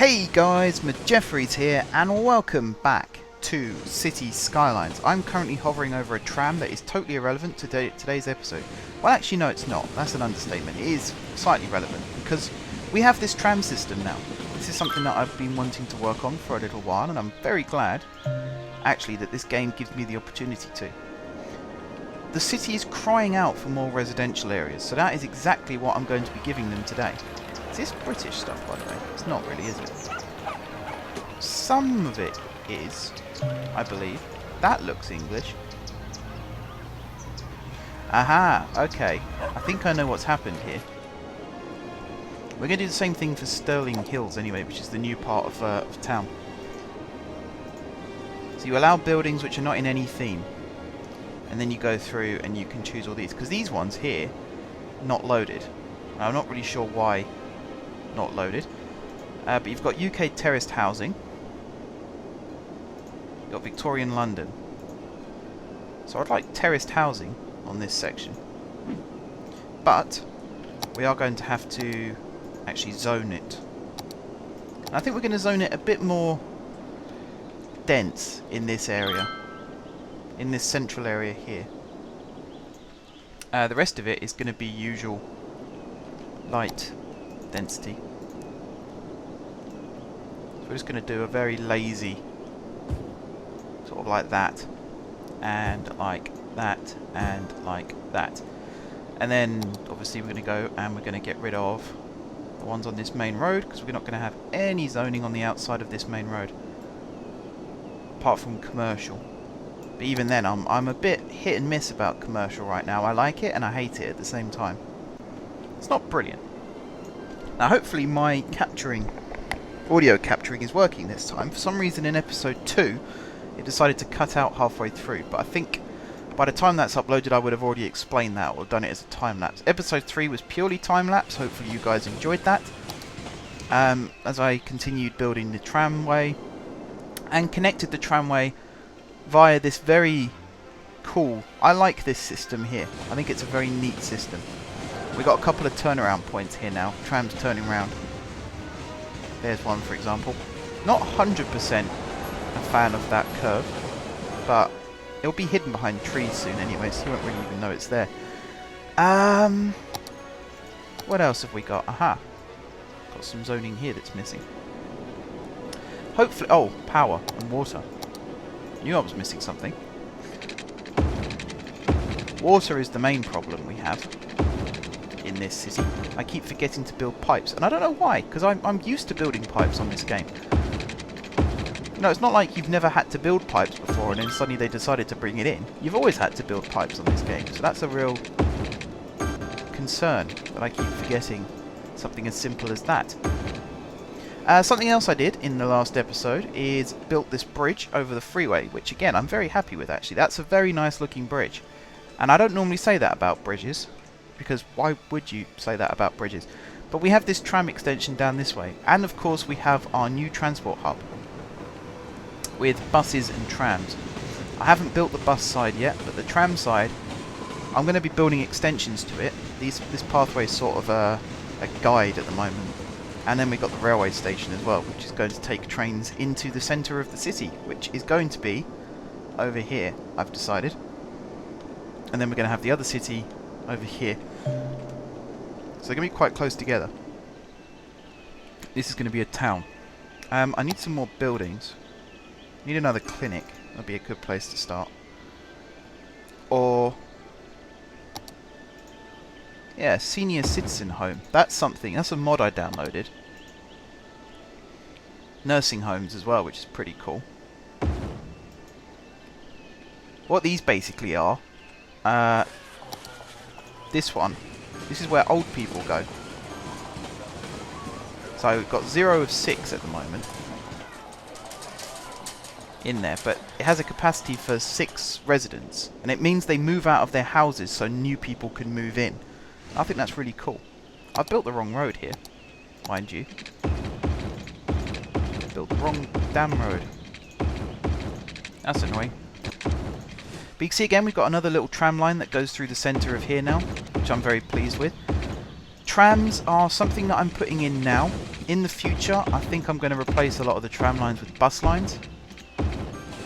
Hey guys, Jeffries here, and welcome back to City Skylines. I'm currently hovering over a tram that is totally irrelevant to today's episode. Well, actually, no, it's not. That's an understatement. It is slightly relevant because we have this tram system now. This is something that I've been wanting to work on for a little while, and I'm very glad, actually, that this game gives me the opportunity to. The city is crying out for more residential areas, so that is exactly what I'm going to be giving them today. Is this British stuff, by the way? It's not really, is it? Some of it is, I believe. That looks English. Aha, okay. I think I know what's happened here. We're going to do the same thing for Sterling Hills anyway, which is the new part of town. So you allow buildings which are not in any theme. And then you go through and you can choose all these. Because these ones here, not loaded. Now, I'm not really sure why not loaded. But you've got UK terraced housing. You've got Victorian London. So I'd like terraced housing on this section. But we are going to have to actually zone it. And I think we're going to zone it a bit more dense in this area. In this central area here. The rest of it is going to be usual light density. So we're just going to do a very lazy sort of like that and like that and like that. And then obviously we're going to go and we're going to get rid of the ones on this main road because we're not going to have any zoning on the outside of this main road apart from commercial. But even then I'm a bit hit and miss about commercial right now. I like it and I hate it at the same time. It's not brilliant. Now hopefully my audio capturing is working this time. For some reason in episode 2 it decided to cut out halfway through, but I think by the time that's uploaded I would have already explained that or done it as a time-lapse. Episode 3 was purely time-lapse, hopefully you guys enjoyed that. As I continued building the tramway and connected the tramway via this very cool, I like this system here. I think it's a very neat system. We've got a couple of turnaround points here now. Trams turning around. There's one, for example. Not 100% a fan of that curve, but it'll be hidden behind trees soon anyway, so you won't really even know it's there. What else have we got? Aha. Got some zoning here that's missing. Hopefully... Oh, power and water. Knew I was missing something. Water is the main problem we have in this city. I keep forgetting to build pipes, and I don't know why, because I'm used to building pipes on this game. You know, it's not like you've never had to build pipes before and then suddenly they decided to bring it in. You've always had to build pipes on this game, so that's a real concern that I keep forgetting something as simple as that. Something else I did in the last episode is built this bridge over the freeway, which again I'm very happy with actually. That's a very nice looking bridge. And I don't normally say that about bridges, because why would you say that about bridges? But we have this tram extension down this way, and of course we have our new transport hub with buses and trams. I haven't built the bus side yet, but the tram side, I'm going to be building extensions to it. This pathway is sort of a guide at the moment. And then we've got the railway station as well, which is going to take trains into the centre of the city, which is going to be over here, I've decided. And then we're going to have the other city over here. So they're going to be quite close together. This is going to be a town. I need some more buildings. Need another clinic. That'd be a good place to start. Or... yeah, senior citizen home. That's something. That's a mod I downloaded. Nursing homes as well, which is pretty cool. What these basically are... this one. This is where old people go. So we've got 0 of 6 at the moment in there, but it has a capacity for 6 residents, and it means they move out of their houses so new people can move in. I think that's really cool. I've built the wrong road here, mind you. Built the wrong damn road. That's annoying. But you can see again we've got another little tram line that goes through the centre of here now, which I'm very pleased with. trams are something that I'm putting in now. In the future, I think I'm going to replace a lot of the tram lines with bus lines.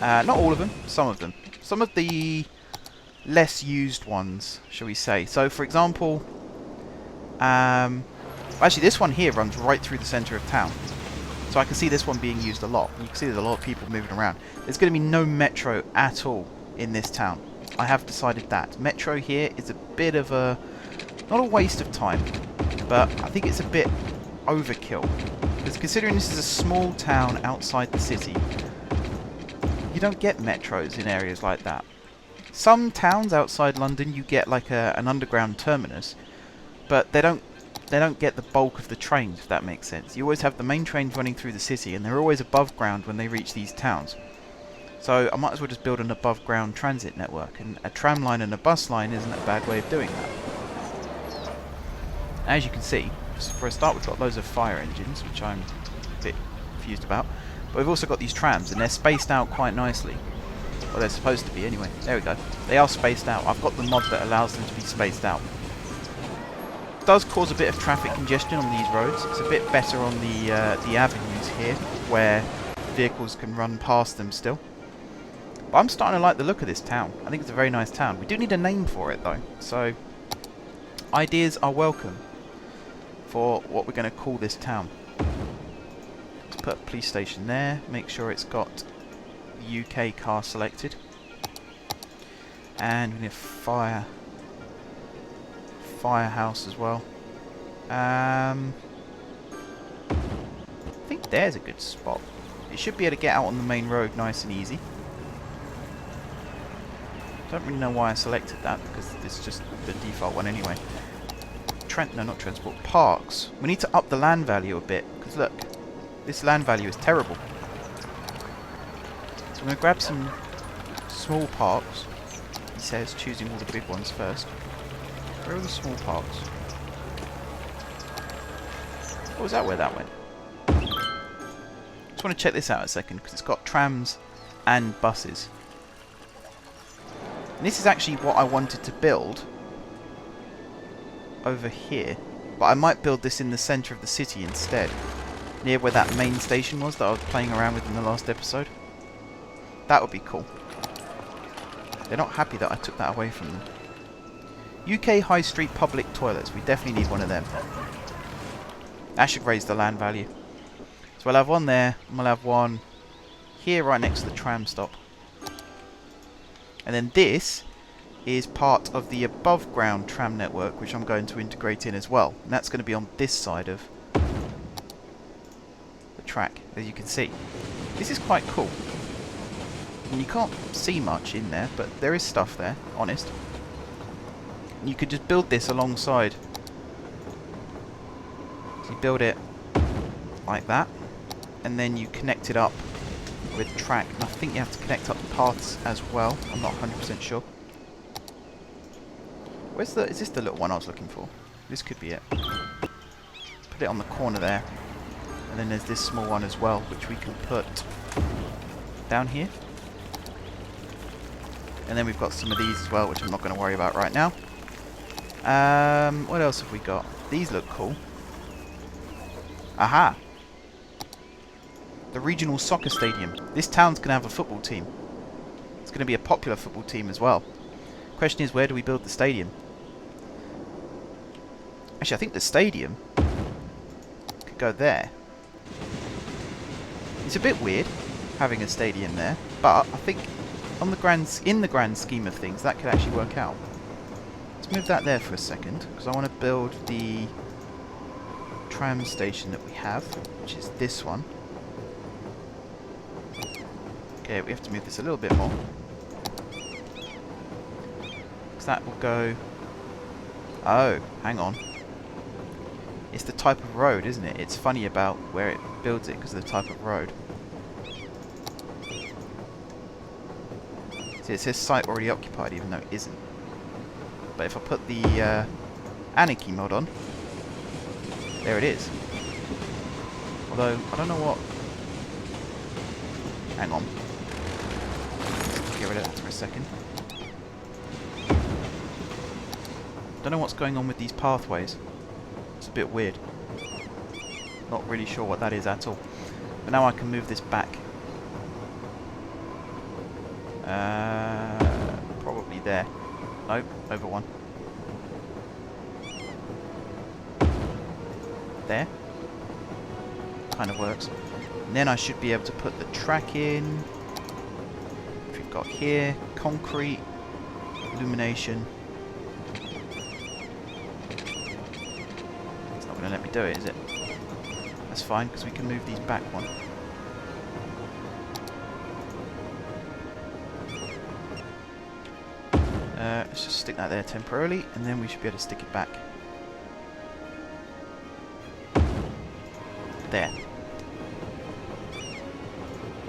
Not all of them, some of them. Some of the less used ones, shall we say. So, for example, actually this one here runs right through the centre of town. So I can see this one being used a lot. You can see there's a lot of people moving around. There's going to be no metro at all in this town. I have decided that. Metro here is a bit of a... not a waste of time, but I think it's a bit overkill. Because considering this is a small town outside the city, you don't get metros in areas like that. Some towns outside London you get like an underground terminus, but they don't get the bulk of the trains, if that makes sense. You always have the main trains running through the city, and they're always above ground when they reach these towns. So I might as well just build an above ground transit network, and a tram line and a bus line isn't a bad way of doing that. As you can see, for a start we've got loads of fire engines, which I'm a bit confused about. But we've also got these trams, and they're spaced out quite nicely. Well, they're supposed to be anyway. There we go. They are spaced out. I've got the mod that allows them to be spaced out. Does cause a bit of traffic congestion on these roads. It's a bit better on the avenues here, where vehicles can run past them still. But I'm starting to like the look of this town. I think it's a very nice town. We do need a name for it though, so ideas are welcome for what we're going to call this town. Let's put a police station there. Make sure it's got the UK car selected, and we need a firehouse as well. I think there's a good spot. It should be able to get out on the main road nice and easy. Don't really know why I selected that, because it's just the default one anyway. No, not transport. Parks. We need to up the land value a bit, because look, this land value is terrible. So I'm going to grab some small parks. He says, choosing all the big ones first. Where are the small parks? Oh, was that where that went? Just want to check this out a second, because it's got trams and buses. And this is actually what I wanted to build over here, but I might build this in the centre of the city instead, near where that main station was that I was playing around with in the last episode. That would be cool. They're not happy that I took that away from them. UK High Street public toilets. We definitely need one of them. That should raise the land value. So we'll have one there, and we'll have one here right next to the tram stop. And then this is part of the above ground tram network, which I'm going to integrate in as well. And that's going to be on this side of the track, as you can see. This is quite cool. And you can't see much in there, but there is stuff there, honest. And you could just build this alongside. So you build it like that, and then you connect it up with track. And I think you have to connect up the paths as well. I'm not 100% sure. Is this the little one I was looking for? This could be it. Put it on the corner there. And then there's this small one as well, which we can put down here. And then we've got some of these as well, which I'm not going to worry about right now. What else have we got? These look cool. Aha! The regional soccer stadium. This town's going to have a football team. It's going to be a popular football team as well. Question is, where do we build the stadium? Actually, I think the stadium could go there. It's a bit weird having a stadium there, but I think in the grand scheme of things, that could actually work out. Let's move that there for a second, because I want to build the tram station that we have, which is this one. Okay, we have to move this a little bit more. Because that will go... Oh, hang on. It's the type of road, isn't it? It's funny about where it builds it because of the type of road. See, it says site already occupied, even though it isn't. But if I put the Anarchy mod on, there it is. Although, I don't know what... Hang on. Get rid of that for a second. Don't know what's going on with these pathways. looks a bit weird. Not really sure what that is at all. But now I can move this back. Probably there. Nope, over one. There. Kind of works. And then I should be able to put the track in. Which we've got here. Concrete. Illumination. It's not going to let me do it, is it? That's fine, because we can move these back one. Let's just stick that there temporarily, and then we should be able to stick it back. There.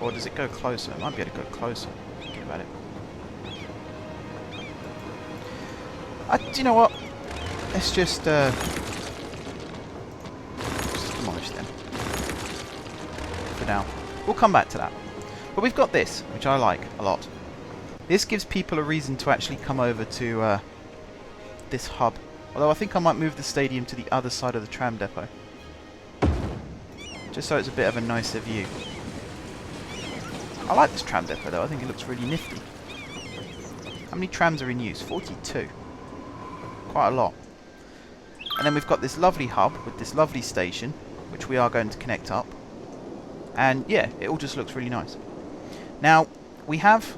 Or does it go closer? It might be able to go closer. Thinking about it. Do you know what? Let's just demolish them. For now. We'll come back to that. But we've got this, which I like a lot. This gives people a reason to actually come over to this hub. Although I think I might move the stadium to the other side of the tram depot. Just so it's a bit of a nicer view. I like this tram depot though, I think it looks really nifty. How many trams are in use? 42. Quite a lot. And then we've got this lovely hub with this lovely station, which we are going to connect up. And yeah, it all just looks really nice. Now, we have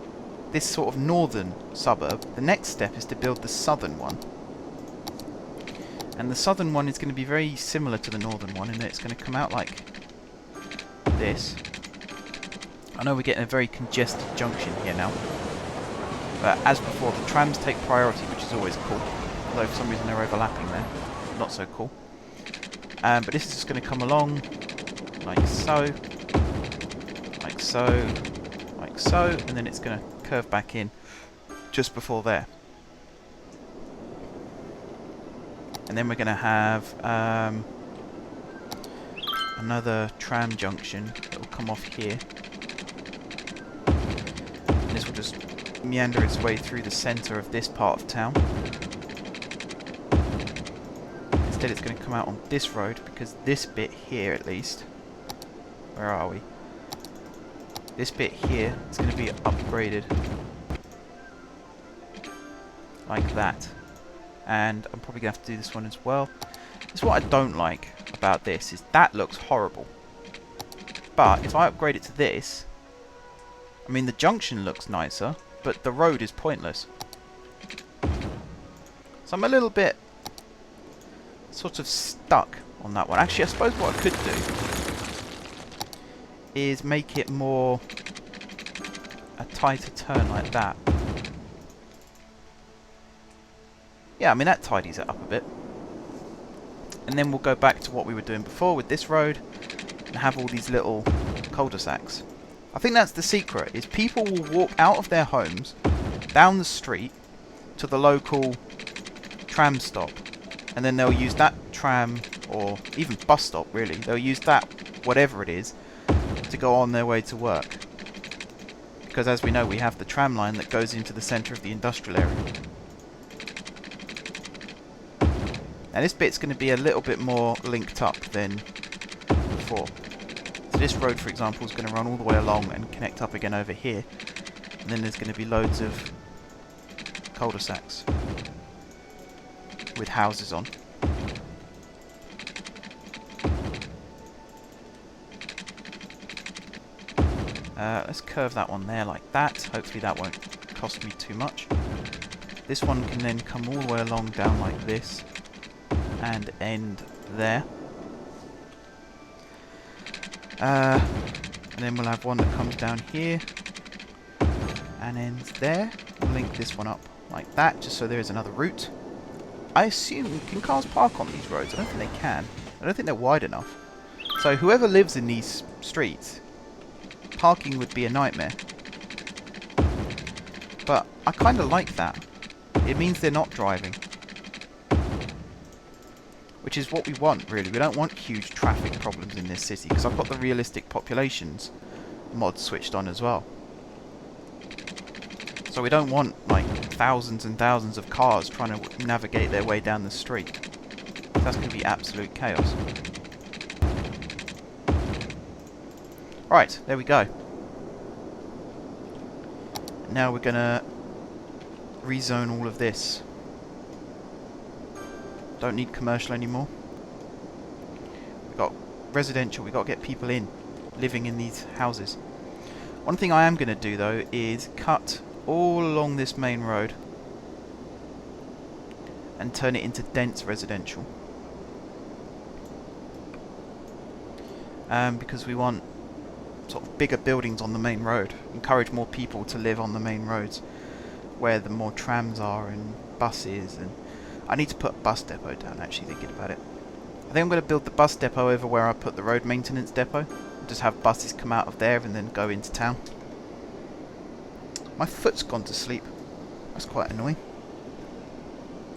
this sort of northern suburb. The next step is to build the southern one. And the southern one is going to be very similar to the northern one in that it's going to come out like this. I know we're getting a very congested junction here now. But as before, the trams take priority, which is always cool. Although for some reason they're overlapping there. Not so cool. But this is just going to come along like so. Like so. Like so. And then it's going to curve back in just before there. And then we're going to have another tram junction that will come off here. And this will just meander its way through the centre of this part of town. Instead it's going to come out on this road because this bit here at least... Where are we? This bit here is going to be upgraded. Like that. And I'm probably going to have to do this one as well. This is what I don't like about this, is that looks horrible. But if I upgrade it to this, I mean the junction looks nicer, but the road is pointless. So I'm a little bit sort of stuck on that one. Actually, I suppose what I could do is make it more a tighter turn like that. Yeah, I mean that tidies it up a bit. And then we'll go back to what we were doing before with this road and have all these little cul-de-sacs. I think that's the secret, is people will walk out of their homes, down the street, to the local tram stop. And then they'll use that tram, or even bus stop really, they'll use that, whatever it is, to go on their way to work. Because as we know, we have the tram line that goes into the centre of the industrial area. Now this bit's going to be a little bit more linked up than before. So this road, for example, is going to run all the way along and connect up again over here. And then there's going to be loads of cul-de-sacs with houses on. Let's curve that one there like that. Hopefully that won't cost me too much. This one can then come all the way along down like this and end there. And then we'll have one that comes down here and ends there. We'll link this one up like that, just so there is another route. I assume, can cars park on these roads? I don't think they can. I don't think they're wide enough. So whoever lives in these streets, parking would be a nightmare. But I kind of like that. It means they're not driving. Which is what we want, really. We don't want huge traffic problems in this city, because I've got the realistic populations mod switched on as well. So we don't want, like, thousands and thousands of cars trying to navigate their way down the street. So That's going to be absolute chaos. Right, there we go. Now we're going to rezone all of this. Don't need commercial anymore. We've got residential, we've got to get people in, living in these houses. One thing I am going to do though is cut all along this main road and turn it into dense residential. Because we want sort of bigger buildings on the main road. Encourage more people to live on the main roads where the more trams are and buses. And I need to put a bus depot down, actually, thinking about it. I think I'm going to build the bus depot over where I put the road maintenance depot. Just have buses come out of there and then go into town. My foot's gone to sleep. That's quite annoying.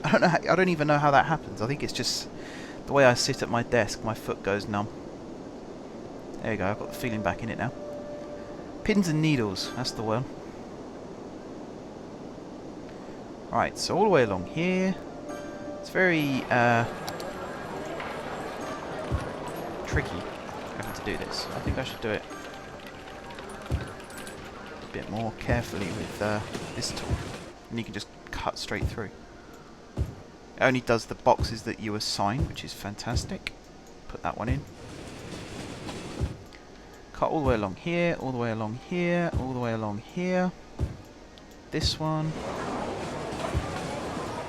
I don't even know how that happens. I think it's just the way I sit at my desk, my foot goes numb. There you go, I've got the feeling back in it now. Pins and needles, that's the one. Right, so all the way along here. It's very tricky having to do this. I think I should do it a bit more carefully with this tool. And you can just cut straight through. It only does the boxes that you assign, which is fantastic. Put that one in. Cut all the way along here, all the way along here, all the way along here. This one.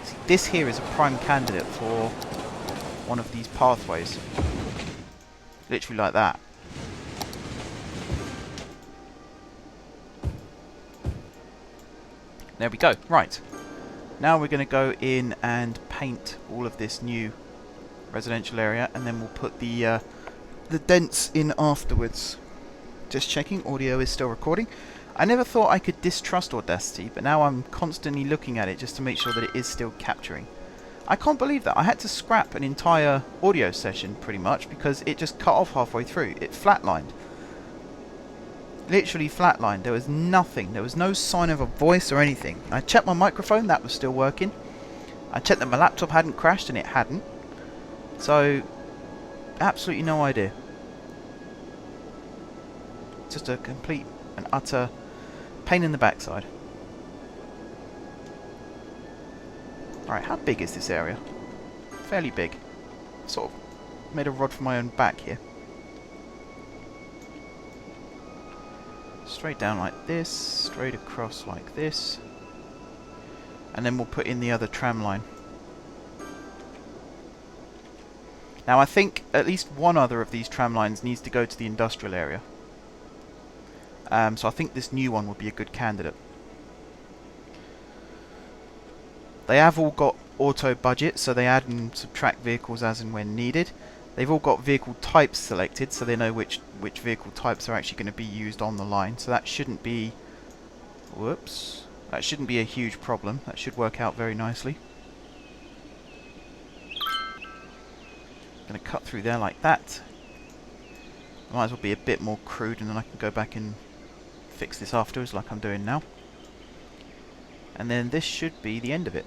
See, this here is a prime candidate for one of these pathways. Literally like that. There we go. Right. Now we're going to go in and paint all of this new residential area, and then we'll put the dents in afterwards. Just checking, audio is still recording. I never thought I could distrust Audacity, but now I'm constantly looking at it just to make sure that it is still capturing. I can't believe that. I had to scrap an entire audio session pretty much because it just cut off halfway through. It flatlined. Literally flatlined. There was nothing. There was no sign of a voice or anything. I checked my microphone, that was still working. I checked that my laptop hadn't crashed, and it hadn't. So, absolutely no idea. Just a complete and utter pain in the backside. Alright, how big is this area? Fairly big. Sort of made a rod for my own back here. Straight down like this, straight across like this. And then we'll put in the other tram line. Now I think at least one other of these tram lines needs to go to the industrial area. So I think this new one would be a good candidate. They have all got auto budget, so they add and subtract vehicles as and when needed. They've all got vehicle types selected, so they know which vehicle types are actually going to be used on the line. So that shouldn't be... Whoops. That shouldn't be a huge problem. That should work out very nicely. Going to cut through there like that. Might as well be a bit more crude, and then I can go back and fix this afterwards like I'm doing now. And then this should be the end of it.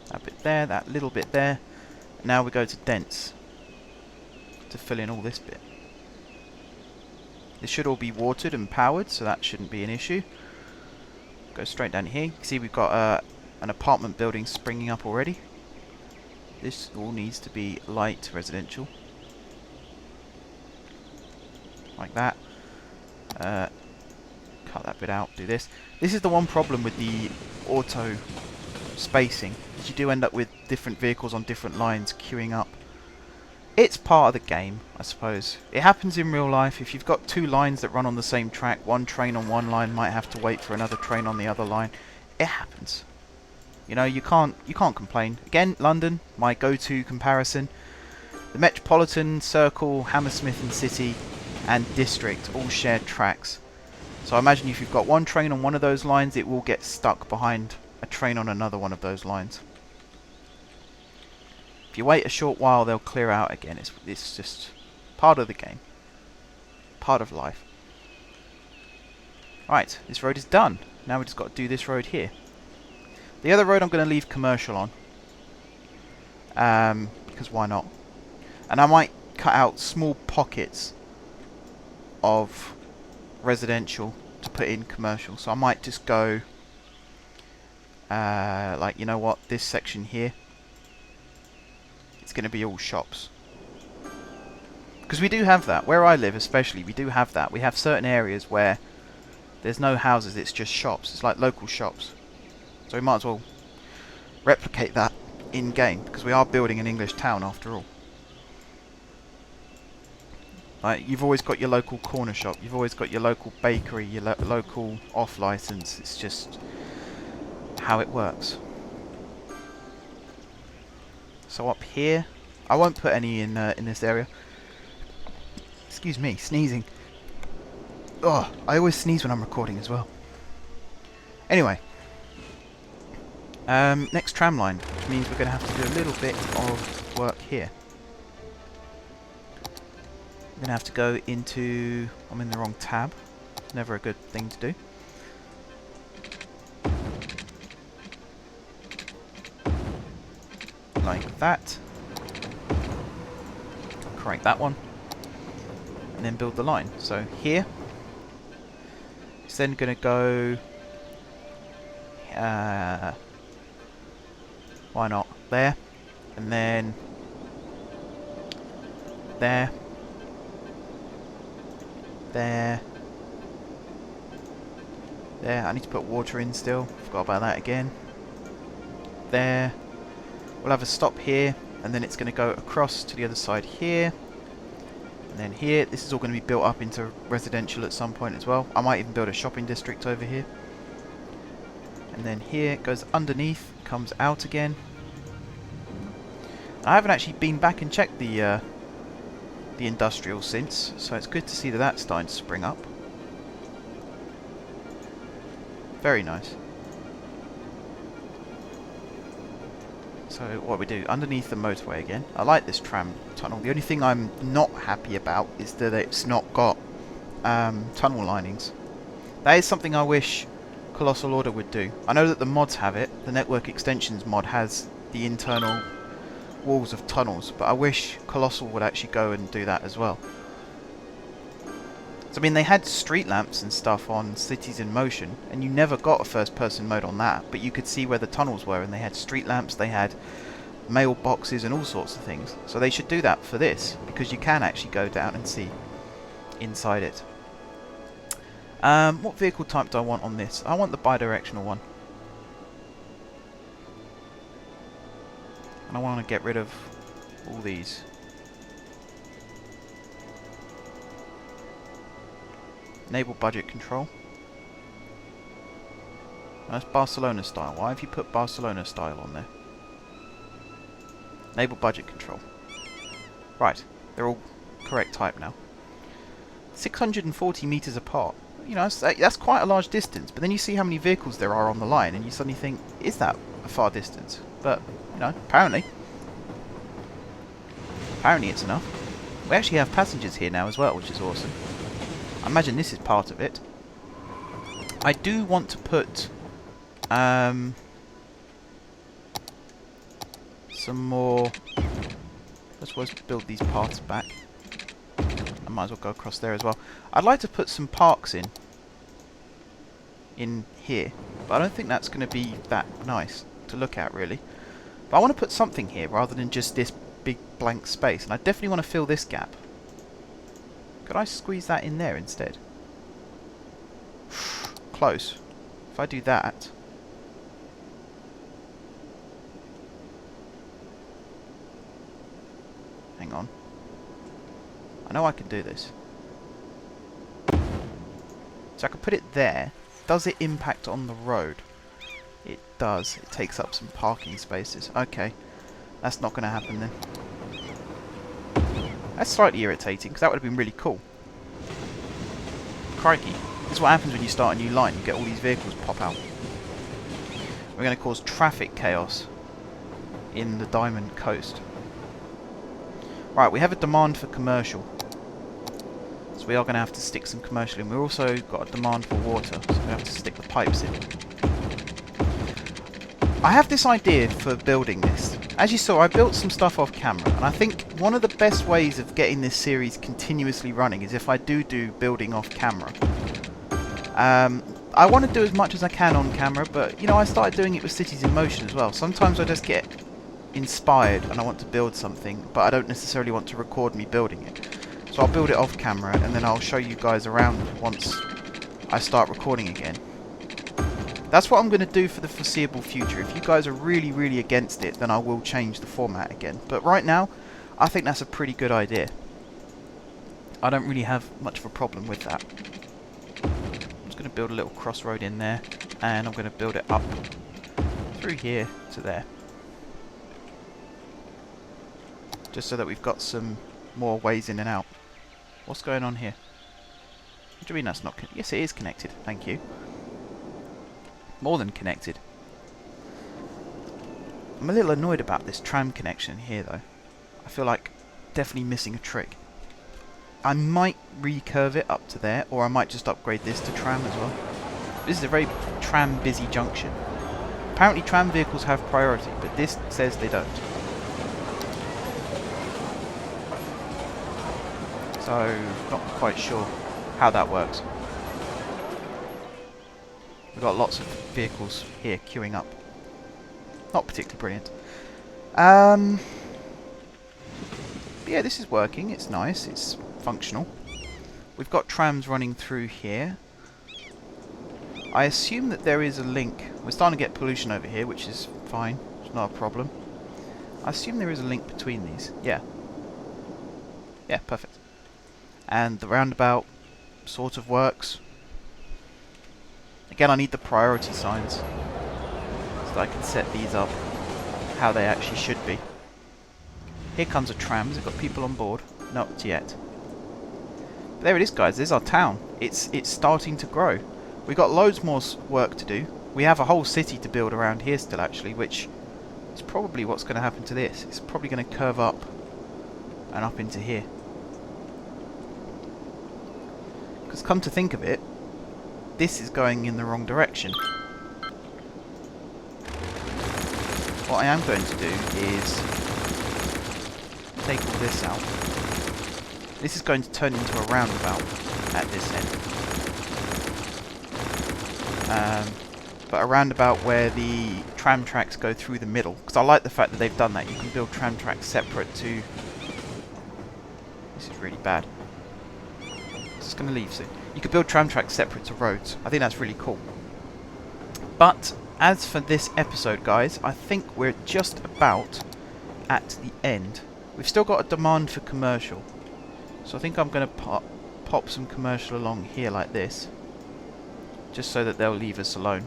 That bit there, that little bit there. Now we go to dense to fill in all this bit. This should all be watered and powered, so that shouldn't be an issue. Go straight down here. You can see we've got an apartment building springing up already. This all needs to be light residential. Like that. Cut that bit out, do this. This is the one problem with the auto spacing, is you do end up with different vehicles on different lines queuing up. It's part of the game, I suppose. It happens in real life. If you've got two lines that run on the same track, one train on one line might have to wait for another train on the other line. It happens. You know, you can't complain. Again, London, my go-to comparison. The Metropolitan, Circle, Hammersmith and City and District all share tracks. So I imagine if you've got one train on one of those lines, it will get stuck behind a train on another one of those lines. If you wait a short while, they'll clear out again. It's just part of the game. Part of life. Right, this road is done. Now we just got to do this road here. The other road I'm going to leave commercial on. Because why not? And I might cut out small pockets of residential to put in commercial. So I might just go, like, you know what, this section here, it's going to be all shops. Because we do have that. Where I live especially, we do have that. We have certain areas where there's no houses, it's just shops. It's like local shops. So we might as well replicate that in-game, because we are building an English town after all. Like, you've always got your local corner shop, you've always got your local bakery, your local off-license. It's just how it works. So up here, I won't put any in this area. Excuse me, sneezing. Oh, I always sneeze when I'm recording as well. Anyway, next tram line, which means we're going to have to do a little bit of work here. We're going to have to go into... I'm in the wrong tab. Never a good thing to do. Like that. Correct that one. And then build the line. So here. It's then going to go... why not? There. And then... there. There. There. I need to put water in still. Forgot about that again. There. We'll have a stop here. And then it's going to go across to the other side here. And then here. This is all going to be built up into residential at some point as well. I might even build a shopping district over here. And then here it goes underneath. Comes out again. I haven't actually been back and checked the industrial since, so it's good to see that that's starting to spring up. Very nice. So what we do, underneath the motorway again. I like this tram tunnel. The only thing I'm not happy about is that it's not got tunnel linings. That is something I wish Colossal Order would do. I know that the mods have it. The Network Extensions mod has the internal walls of tunnels, but I wish Colossal would actually go and do that as well. So I mean, they had street lamps and stuff on Cities in Motion, and you never got a first person mode on that, but you could see where the tunnels were, and they had street lamps, they had mailboxes and all sorts of things. So they should do that for this, because you can actually go down and see inside it. What vehicle type do I want on this? I want the bidirectional one. I want to get rid of all these. Enable budget control. That's Barcelona style. Why have you put Barcelona style on there? Enable budget control. Right, they're all correct type now. 640 meters apart. You know, that's quite a large distance, but then you see how many vehicles there are on the line, and you suddenly think, is that a far distance? But, you know, apparently it's enough. We actually have passengers here now as well, which is awesome. I imagine this is part of it. I do want to put some more... I suppose build these paths back. I might as well go across there as well. I'd like to put some parks in here, but I don't think that's going to be that nice to look at, really. But I want to put something here rather than just this big blank space, and I definitely want to fill this gap. Could I squeeze that in there instead? Close. If I do that... hang on. I know I can do this. So I could put it there. Does it impact on the road? It does. It takes up some parking spaces. Okay. That's not going to happen then. That's slightly irritating, because that would have been really cool. Crikey. This is what happens when you start a new line. You get all these vehicles pop out. We're going to cause traffic chaos in the Diamond Coast. Right, we have a demand for commercial. So we are going to have to stick some commercial in. We've also got a demand for water, so we have to stick the pipes in. I have this idea for building this. As you saw, I built some stuff off camera, and I think one of the best ways of getting this series continuously running is if I do building off camera. I want to do as much as I can on camera, but you know, I started doing it with Cities in Motion as well. Sometimes I just get inspired and I want to build something, but I don't necessarily want to record me building it. So I'll build it off camera, and then I'll show you guys around once I start recording again. That's what I'm going to do for the foreseeable future. If you guys are really, really against it, then I will change the format again. But right now, I think that's a pretty good idea. I don't really have much of a problem with that. I'm just going to build a little crossroad in there, and I'm going to build it up through here to there. Just so that we've got some more ways in and out. What's going on here? What do you mean that's not connected? Yes, it is connected. Thank you. More than connected. I'm a little annoyed about this tram connection here though. I feel like definitely missing a trick. I might recurve it up to there, or I might just upgrade this to tram as well. This is a very tram busy junction. Apparently tram vehicles have priority, but this says they don't. So, not quite sure how that works. We've got lots of vehicles here queuing up. Not particularly brilliant. But yeah, this is working. It's nice. It's functional. We've got trams running through here. I assume that there is a link. We're starting to get pollution over here, which is fine. It's not a problem. I assume there is a link between these. Yeah. Yeah, perfect. And the roundabout sort of works. Again, I need the priority signs so that I can set these up how they actually should be. Here comes a tram. Has it got people on board? Not yet. But there it is, guys. There's our town. It's starting to grow. We've got loads more work to do. We have a whole city to build around here still, actually, which is probably what's going to happen to this. It's probably going to curve up and up into here. Because come to think of it, this is going in the wrong direction. What I am going to do is take all this out. This is going to turn into a roundabout at this end. But a roundabout where the tram tracks go through the middle. Because I like the fact that they've done that. You can build tram tracks separate to... This is really bad. It's just going to leave soon. You could build tram tracks separate to roads. I think that's really cool. But as for this episode, guys, I think we're just about at the end. We've still got a demand for commercial. So I think I'm going to pop some commercial along here like this. Just so that they'll leave us alone.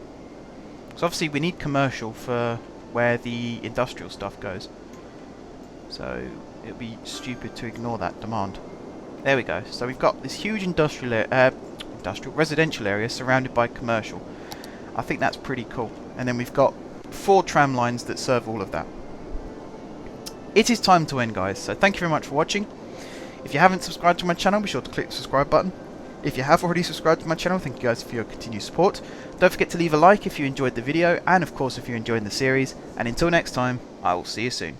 So obviously we need commercial for where the industrial stuff goes. So it would be stupid to ignore that demand. There we go. So we've got this huge residential area surrounded by commercial. I think that's pretty cool. And then we've got 4 tram lines that serve all of that. It is time to end, guys. So thank you very much for watching. If you haven't subscribed to my channel, be sure to click the subscribe button. If you have already subscribed to my channel, thank you guys for your continued support. Don't forget to leave a like if you enjoyed the video, and of course if you're enjoying the series. And until next time, I will see you soon.